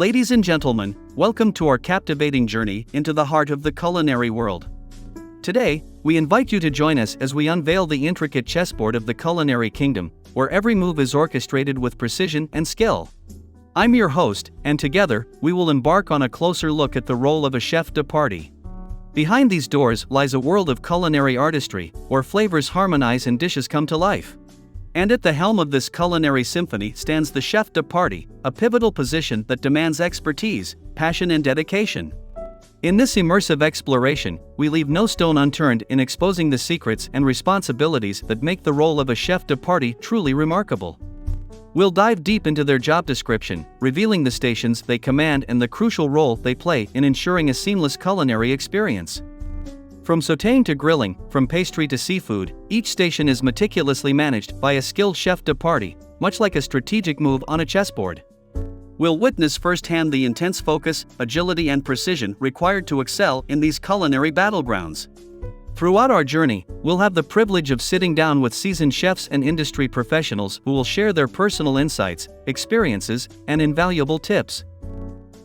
Ladies and gentlemen, welcome to our captivating journey into the heart of the culinary world. Today, we invite you to join us as we unveil the intricate chessboard of the culinary kingdom, where every move is orchestrated with precision and skill. I'm your host, and together, we will embark on a closer look at the role of a chef de partie. Behind these doors lies a world of culinary artistry, where flavors harmonize and dishes come to life. And at the helm of this culinary symphony stands the chef de partie, a pivotal position that demands expertise, passion and dedication. In this immersive exploration, we leave no stone unturned in exposing the secrets and responsibilities that make the role of a chef de partie truly remarkable. We'll dive deep into their job description, revealing the stations they command and the crucial role they play in ensuring a seamless culinary experience. From sautéing to grilling, from pastry to seafood, each station is meticulously managed by a skilled chef de partie, much like a strategic move on a chessboard. We'll witness firsthand the intense focus, agility and precision required to excel in these culinary battlegrounds. Throughout our journey, we'll have the privilege of sitting down with seasoned chefs and industry professionals who will share their personal insights, experiences, and invaluable tips.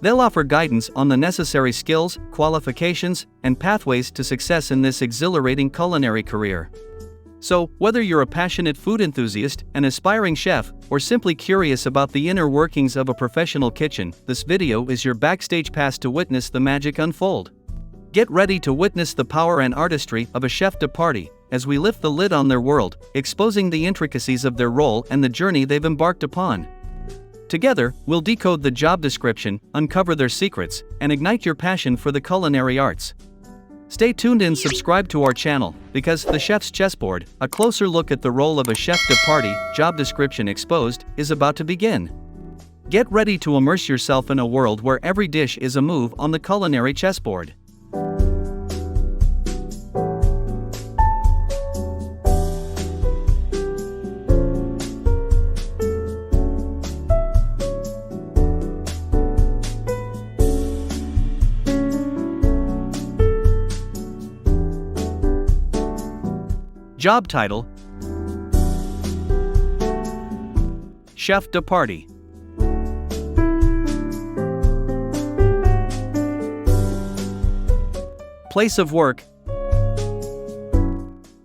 They'll offer guidance on the necessary skills, qualifications, and pathways to success in this exhilarating culinary career. So, whether you're a passionate food enthusiast, an aspiring chef, or simply curious about the inner workings of a professional kitchen, this video is your backstage pass to witness the magic unfold. Get ready to witness the power and artistry of a chef de partie, as we lift the lid on their world, exposing the intricacies of their role and the journey they've embarked upon. Together, we'll decode the job description, uncover their secrets, and ignite your passion for the culinary arts. Stay tuned and subscribe to our channel, because The Chef's Chessboard, a closer look at the role of a chef de partie, job description exposed, is about to begin. Get ready to immerse yourself in a world where every dish is a move on the culinary chessboard. Job title: Chef de partie. Place of work: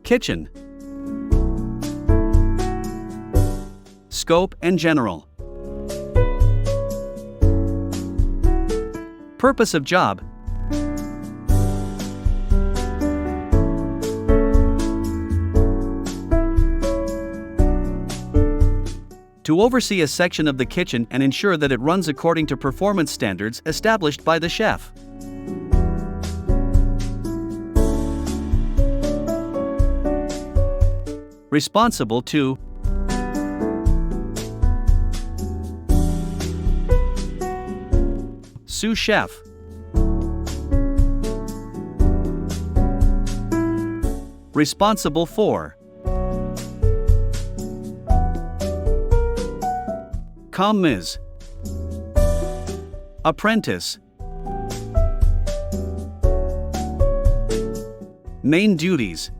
kitchen. Scope and general. Purpose of job: to oversee a section of the kitchen and ensure that it runs according to performance standards established by the chef. Responsible to sous chef. Responsible for commis. Apprentice. Main duties: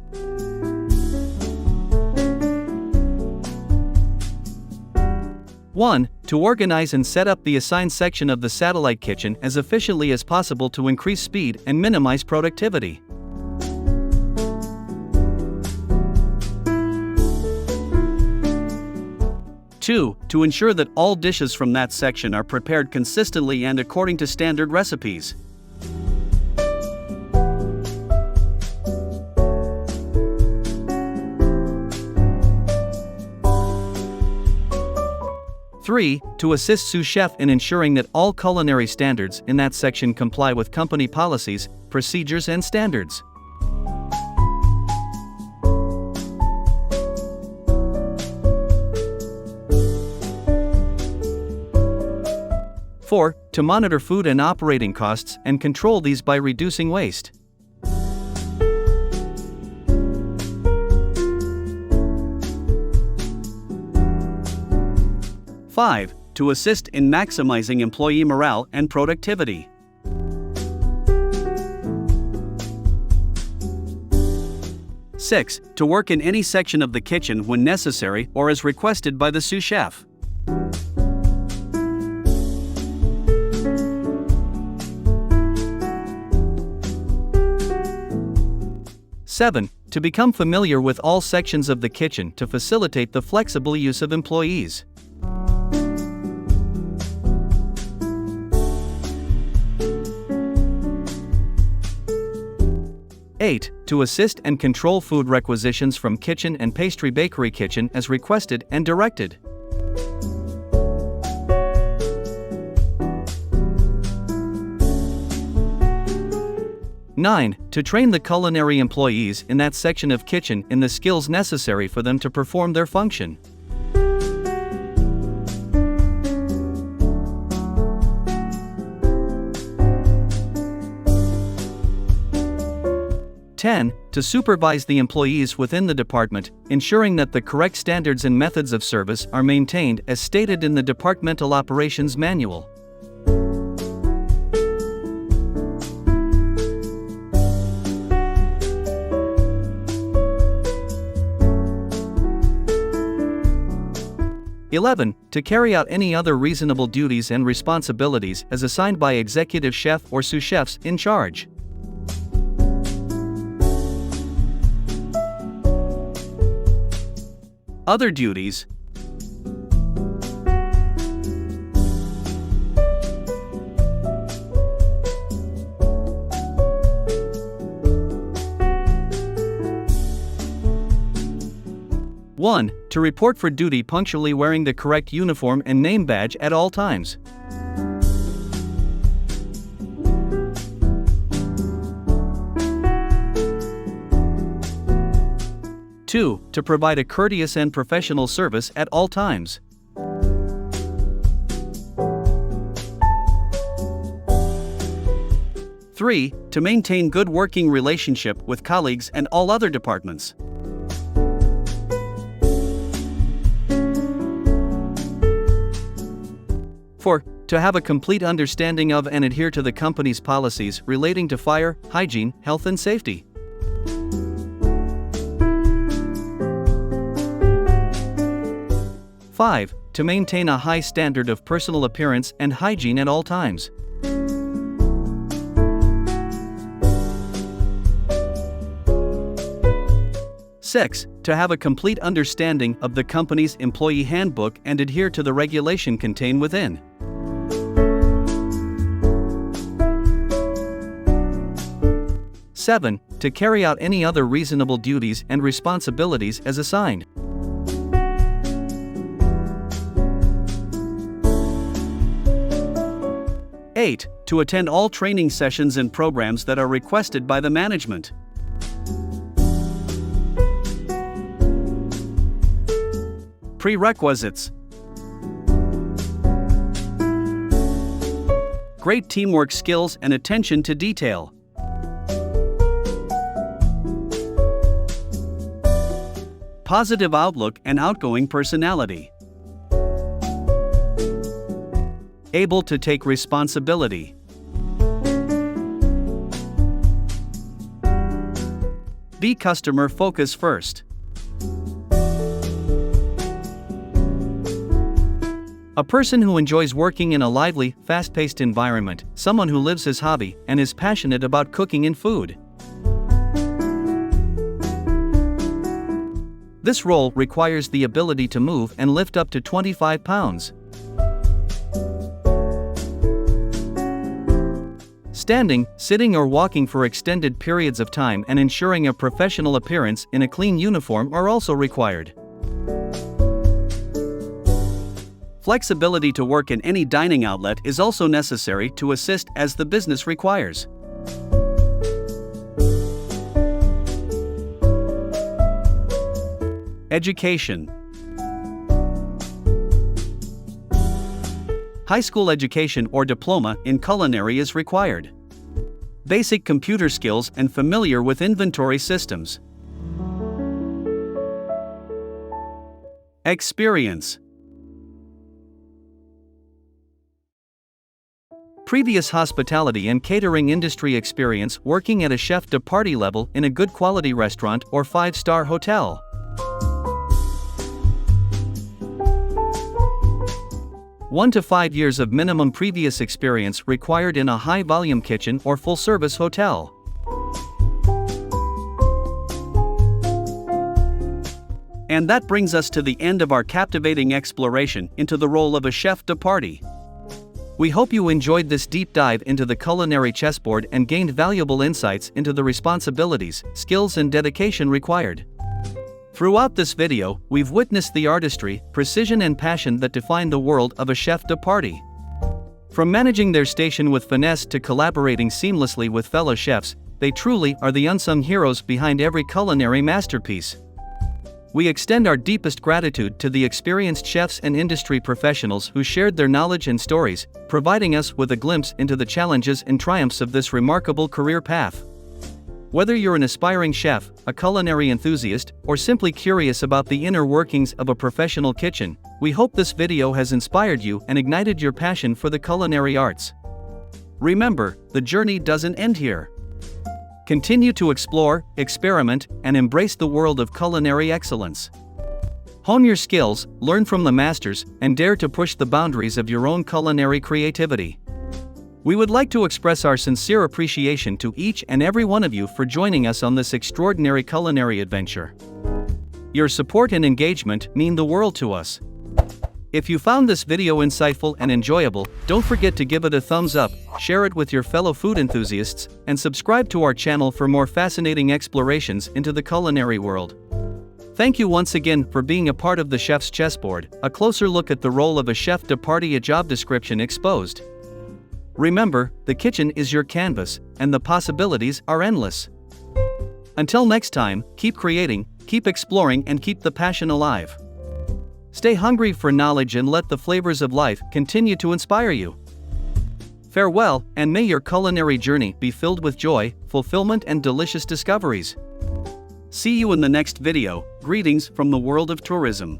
1. To organize and set up the assigned section of the satellite kitchen as efficiently as possible to increase speed and minimize productivity. 2. To ensure that all dishes from that section are prepared consistently and according to standard recipes. 3. To assist sous chef in ensuring that all culinary standards in that section comply with company policies, procedures and standards. 4. To monitor food and operating costs and control these by reducing waste. 5. To assist in maximizing employee morale and productivity. 6. To work in any section of the kitchen when necessary or as requested by the sous chef. 7. To become familiar with all sections of the kitchen to facilitate the flexible use of employees. 8. To assist and control food requisitions from kitchen and pastry bakery kitchen as requested and directed. 9. To train the culinary employees in that section of kitchen in the skills necessary for them to perform their function. 10. To supervise the employees within the department, ensuring that the correct standards and methods of service are maintained as stated in the Departmental Operations Manual. (11) To carry out any other reasonable duties and responsibilities as assigned by executive chef or sous chefs in charge. Other duties. (1) To report for duty punctually wearing the correct uniform and name badge at all times. 2. To provide a courteous and professional service at all times. 3. To maintain good working relationship with colleagues and all other departments. 4. To have a complete understanding of and adhere to the company's policies relating to fire, hygiene, health and safety. 5. To maintain a high standard of personal appearance and hygiene at all times. 6. To have a complete understanding of the company's employee handbook and adhere to the regulation contained within. 7. To carry out any other reasonable duties and responsibilities as assigned. 8. To attend all training sessions and programs that are requested by the management. 9. Prerequisites. Great teamwork skills and attention to detail. Positive outlook and outgoing personality. Able to take responsibility. Be customer focused first. A person who enjoys working in a lively, fast-paced environment, someone who lives his hobby and is passionate about cooking and food. This role requires the ability to move and lift up to 25 pounds. Standing, sitting or walking for extended periods of time and ensuring a professional appearance in a clean uniform are also required. Flexibility to work in any dining outlet is also necessary to assist as the business requires. Education. High school education or diploma in culinary is required. Basic computer skills and familiar with inventory systems. Experience. Previous hospitality and catering industry experience working at a Chef de Partie level in a good quality restaurant or 5-star hotel. 1 to 5 years of minimum previous experience required in a high-volume kitchen or full-service hotel. And that brings us to the end of our captivating exploration into the role of a chef de partie. We hope you enjoyed this deep dive into the culinary chessboard and gained valuable insights into the responsibilities, skills, and dedication required. Throughout this video, we've witnessed the artistry, precision, and passion that define the world of a chef de partie. From managing their station with finesse to collaborating seamlessly with fellow chefs, they truly are the unsung heroes behind every culinary masterpiece. We extend our deepest gratitude to the experienced chefs and industry professionals who shared their knowledge and stories, providing us with a glimpse into the challenges and triumphs of this remarkable career path. Whether you're an aspiring chef, a culinary enthusiast, or simply curious about the inner workings of a professional kitchen, we hope this video has inspired you and ignited your passion for the culinary arts. Remember, the journey doesn't end here. Continue to explore, experiment, and embrace the world of culinary excellence. Hone your skills, learn from the masters, and dare to push the boundaries of your own culinary creativity. We would like to express our sincere appreciation to each and every one of you for joining us on this extraordinary culinary adventure. Your support and engagement mean the world to us. If you found this video insightful and enjoyable, don't forget to give it a thumbs up, share it with your fellow food enthusiasts, and subscribe to our channel for more fascinating explorations into the culinary world. Thank you once again for being a part of the Chef's Chessboard, a closer look at the role of a chef de partie, a job description exposed. Remember, the kitchen is your canvas, and the possibilities are endless. Until next time, keep creating, keep exploring, and keep the passion alive. Stay hungry for knowledge and let the flavors of life continue to inspire you. Farewell, and may your culinary journey be filled with joy, fulfillment, and delicious discoveries. See you in the next video. Greetings from the world of tourism.